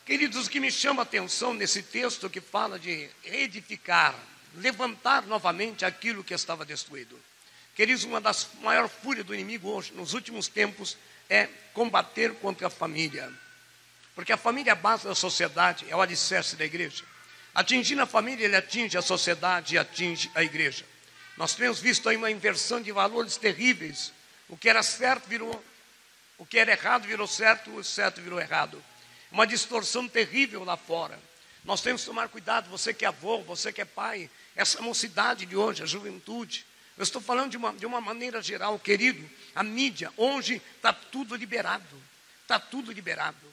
Queridos, o que me chama a atenção nesse texto que fala de edificar, levantar novamente aquilo que estava destruído. Queridos, uma das maiores fúrias do inimigo hoje, nos últimos tempos, é combater contra a família. Porque a família é a base da sociedade, é o alicerce da igreja. Atingindo a família, ele atinge a sociedade e atinge a igreja. Nós temos visto aí uma inversão de valores terríveis. O que era certo virou, o que era errado virou certo, o certo virou errado. Uma distorção terrível lá fora. Nós temos que tomar cuidado, você que é avô, você que é pai, essa mocidade de hoje, a juventude. Eu estou falando de uma maneira geral, querido, a mídia, hoje está tudo liberado. Está tudo liberado.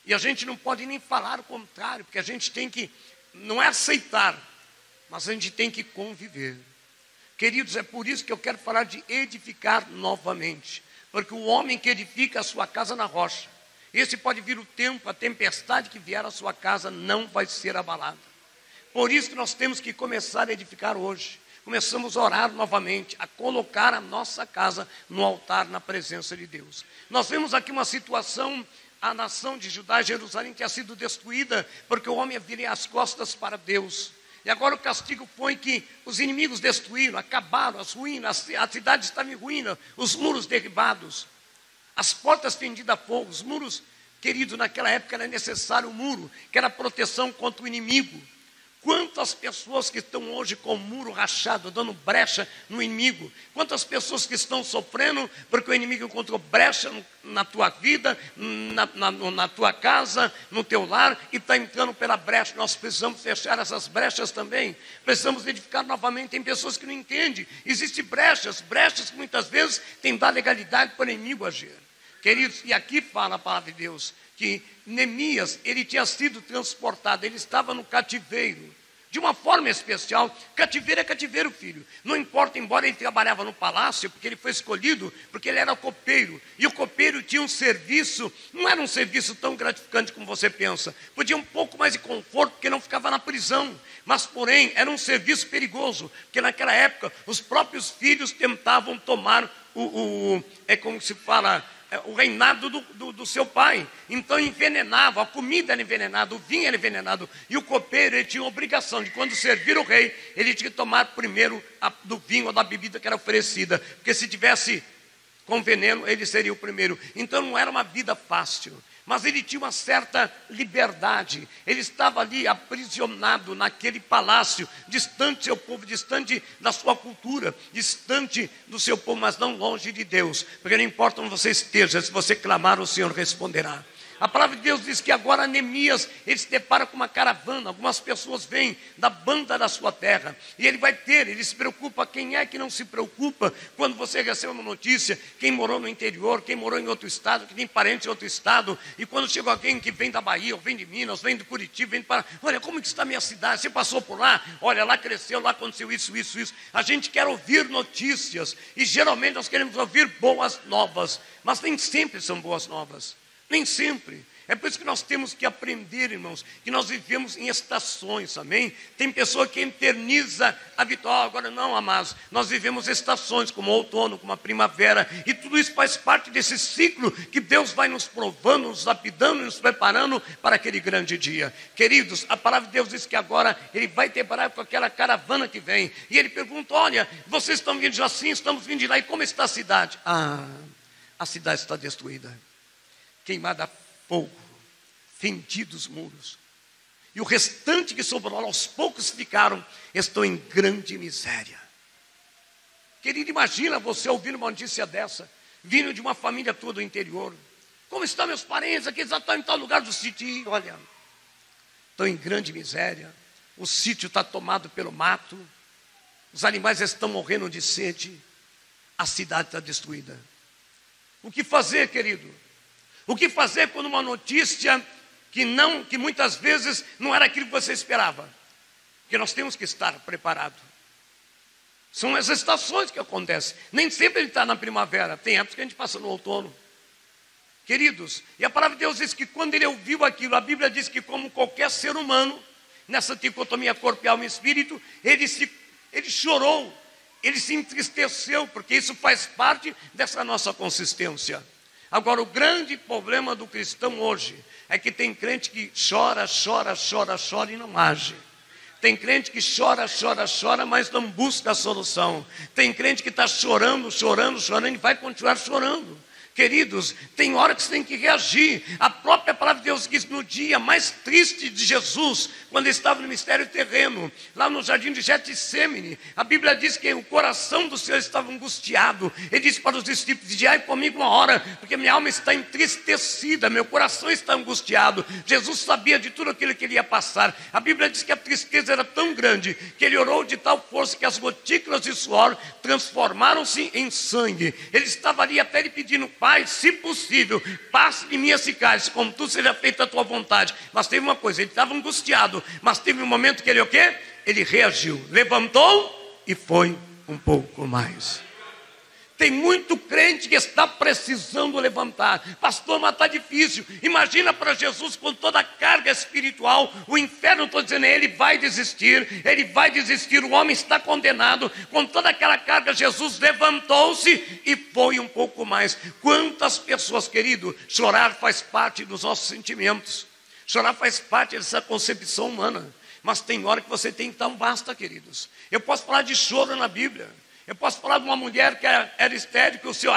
E a gente não pode nem falar o contrário, porque a gente tem que, não é aceitar, mas a gente tem que conviver. Queridos, é por isso que eu quero falar de edificar novamente. Porque o homem que edifica a sua casa na rocha, esse pode vir o tempo, a tempestade que vier à sua casa não vai ser abalada. Por isso que nós temos que começar a edificar hoje. Começamos a orar novamente, a colocar a nossa casa no altar, na presença de Deus. Nós vemos aqui uma situação, a nação de Judá e Jerusalém tinha sido destruída, porque o homem viria as costas para Deus. E agora o castigo foi que os inimigos destruíram, acabaram, as ruínas, a cidade estava em ruína, os muros derribados, as portas fendidas a fogo, os muros, querido, naquela época era necessário um muro, que era proteção contra o inimigo. Quantas pessoas que estão hoje com o muro rachado, dando brecha no inimigo? Quantas pessoas que estão sofrendo porque o inimigo encontrou brecha na tua vida, na tua casa, no teu lar, e está entrando pela brecha. Nós precisamos fechar essas brechas também. Precisamos edificar novamente. Tem pessoas que não entendem. Existem brechas que muitas vezes têm dado legalidade para o inimigo agir. Queridos, e aqui fala a palavra de Deus, que Neemias, ele tinha sido transportado, ele estava no cativeiro, de uma forma especial. Cativeiro é cativeiro, filho. Não importa, embora ele trabalhava no palácio, porque ele foi escolhido, porque ele era copeiro. E o copeiro tinha um serviço, não era um serviço tão gratificante como você pensa. Podia um pouco mais de conforto, porque não ficava na prisão. Mas, porém, era um serviço perigoso, porque naquela época, os próprios filhos tentavam tomar como se fala, o reinado do seu pai. Então envenenava, a comida era envenenada, o vinho era envenenado. E o copeiro, ele tinha a obrigação de, quando servir o rei, ele tinha que tomar primeiro do vinho ou da bebida que era oferecida. Porque se tivesse com veneno, ele seria o primeiro. Então não era uma vida fácil. Mas ele tinha uma certa liberdade. Ele estava ali aprisionado naquele palácio, distante do seu povo, distante da sua cultura, distante do seu povo, mas não longe de Deus. Porque não importa onde você esteja, se você clamar, o Senhor responderá. A palavra de Deus diz que agora Neemias, ele se depara com uma caravana, algumas pessoas vêm da banda da sua terra, e ele se preocupa. Quem é que não se preocupa quando você recebe uma notícia? Quem morou no interior, quem morou em outro estado, que tem parentes em outro estado, e quando chega alguém que vem da Bahia, ou vem de Minas, vem de Curitiba, vem para, olha, como que está a minha cidade? Você passou por lá? Olha, lá cresceu, lá aconteceu isso. A gente quer ouvir notícias, e geralmente nós queremos ouvir boas novas, mas nem sempre são boas novas. Nem sempre. É por isso que nós temos que aprender, irmãos, que nós vivemos em estações, amém? Tem pessoa que eterniza a vitória. Agora não, amados, nós vivemos estações, como o outono, como a primavera, e tudo isso faz parte desse ciclo que Deus vai nos provando, nos lapidando, nos preparando para aquele grande dia. Queridos, a palavra de Deus diz que agora ele vai deparar com aquela caravana que vem, e ele pergunta, olha, vocês estão vindo de assim, estamos vindo de lá, e como está a cidade? A cidade está destruída, queimada a fogo, fendidos muros, e o restante que sobrou, aos poucos ficaram, estão em grande miséria. Querido, imagina você ouvindo uma notícia dessa, vindo de uma família toda do interior. Como estão meus parentes aqui, eles estão em tal lugar do sítio? E, olha, estão em grande miséria, o sítio está tomado pelo mato, os animais estão morrendo de sede, a cidade está destruída. O que fazer, querido? O que fazer quando uma notícia que muitas vezes não era aquilo que você esperava? Porque nós temos que estar preparados. São as estações que acontecem. Nem sempre ele está na primavera. Tem épocas que a gente passa no outono. Queridos, e a palavra de Deus diz que quando ele ouviu aquilo, a Bíblia diz que como qualquer ser humano, nessa dicotomia corpo, alma e espírito, ele chorou, ele se entristeceu, porque isso faz parte dessa nossa consistência. Agora, o grande problema do cristão hoje é que tem crente que chora, chora, chora, chora e não age. Tem crente que chora, chora, chora, mas não busca a solução. Tem crente que está chorando, chorando, chorando e vai continuar chorando. Queridos, tem hora que você tem que reagir. A própria palavra de Deus diz: no dia mais triste de Jesus, quando ele estava no ministério terreno, lá no jardim de Getsêmani, a Bíblia diz que o coração do Senhor estava angustiado. Ele disse para os discípulos: vigiai comigo uma hora, porque minha alma está entristecida, meu coração está angustiado. Jesus sabia de tudo aquilo que ele ia passar. A Bíblia diz que a tristeza era tão grande, que ele orou de tal força que as gotículas de suor transformaram-se em sangue. Ele estava ali até ele pedindo: Pai, se possível, passe de mim esse cálice, como tu seja feita a tua vontade. Mas teve uma coisa, ele estava angustiado, mas teve um momento que ele o quê? Ele reagiu, levantou e foi um pouco mais. Tem muito crente que está precisando levantar. Pastor, mas está difícil. Imagina para Jesus com toda a carga espiritual. O inferno, estou dizendo, ele vai desistir. Ele vai desistir, o homem está condenado. Com toda aquela carga, Jesus levantou-se e foi um pouco mais. Quantas pessoas, querido, chorar faz parte dos nossos sentimentos. Chorar faz parte dessa concepção humana. Mas tem hora que você tem que dar um basta, queridos. Eu posso falar de choro na Bíblia. Eu posso falar de uma mulher que era estéril, que o seu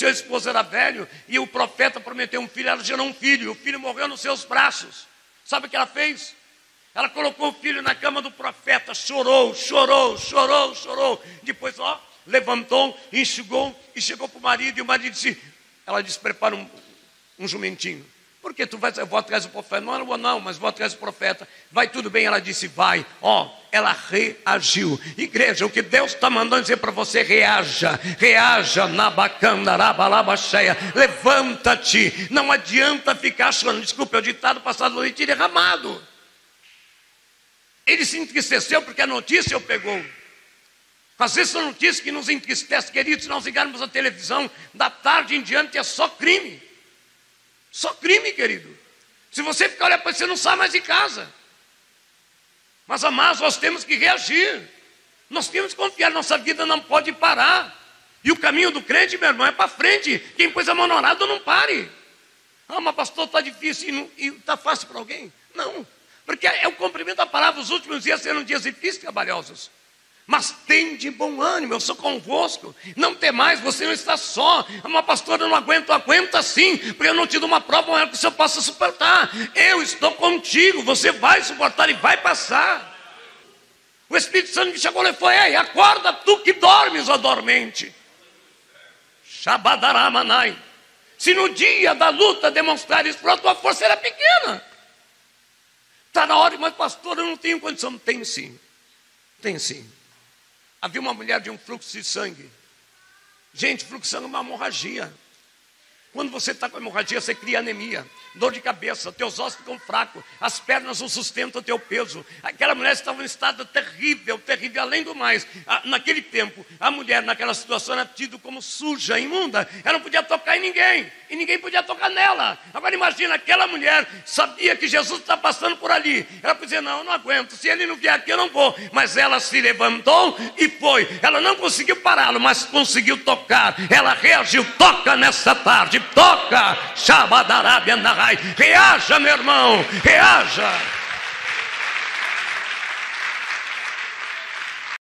esposo era velho, e o profeta prometeu um filho, ela gerou um filho, e o filho morreu nos seus braços. Sabe o que ela fez? Ela colocou o filho na cama do profeta, chorou, chorou, chorou, chorou. Depois, levantou, enxugou e chegou para o marido, e o marido disse, ela disse: prepara um jumentinho. Por que tu vai? Eu vou atrás do profeta. Não, mas vou atrás do profeta. Vai tudo bem? Ela disse: vai. Ela reagiu. Igreja, o que Deus está mandando dizer para você: reaja, reaja, nabacandarabalabasheia. Levanta-te. Não adianta ficar chorando. Desculpa, é o ditado passado do leite derramado. Ele se entristeceu porque a notícia o pegou. Às vezes são notícias que nos entristecem, queridos. Se nós ligarmos a televisão, da tarde em diante é só crime. Só crime, querido. Se você ficar olhando para você, não sai mais de casa. Mas, amados, nós temos que reagir. Nós temos que confiar, nossa vida não pode parar. E o caminho do crente, meu irmão, é para frente. Quem pôs a mão no arado, não pare. Mas pastor, está difícil e está fácil para alguém? Não, porque é o cumprimento da palavra. Os últimos dias serão dias difíceis e trabalhosos. Mas tem de bom ânimo, eu sou convosco. Não tem mais, você não está só. Uma pastora, eu não aguento, aguenta sim, porque eu não te dou uma prova maior que o senhor possa suportar. Eu estou contigo, você vai suportar e vai passar. O Espírito Santo me chegou e falou: ei, acorda tu que dormes, ó dormente. Shabadaramanai. Se no dia da luta demonstrares para a tua força era pequena. Está na hora, mas pastor, eu não tenho condição. Tem sim, tem sim. Havia uma mulher de um fluxo de sangue. Gente, fluxo de sangue é uma hemorragia. Quando você está com hemorragia, você cria anemia, dor de cabeça, teus ossos ficam fracos, as pernas não sustentam o teu peso. Aquela mulher estava em um estado terrível, terrível. Além do mais, naquele tempo, a mulher naquela situação era tida como suja, imunda. Ela não podia tocar em ninguém, e ninguém podia tocar nela. Agora imagina, aquela mulher sabia que Jesus está passando por ali. Ela podia dizer: não, eu não aguento, se ele não vier aqui eu não vou. Mas ela se levantou e foi. Ela não conseguiu pará-lo, mas conseguiu tocar. Ela reagiu. Toca nessa tarde, toca. Shabadarabiandahai. Reaja, meu irmão, reaja.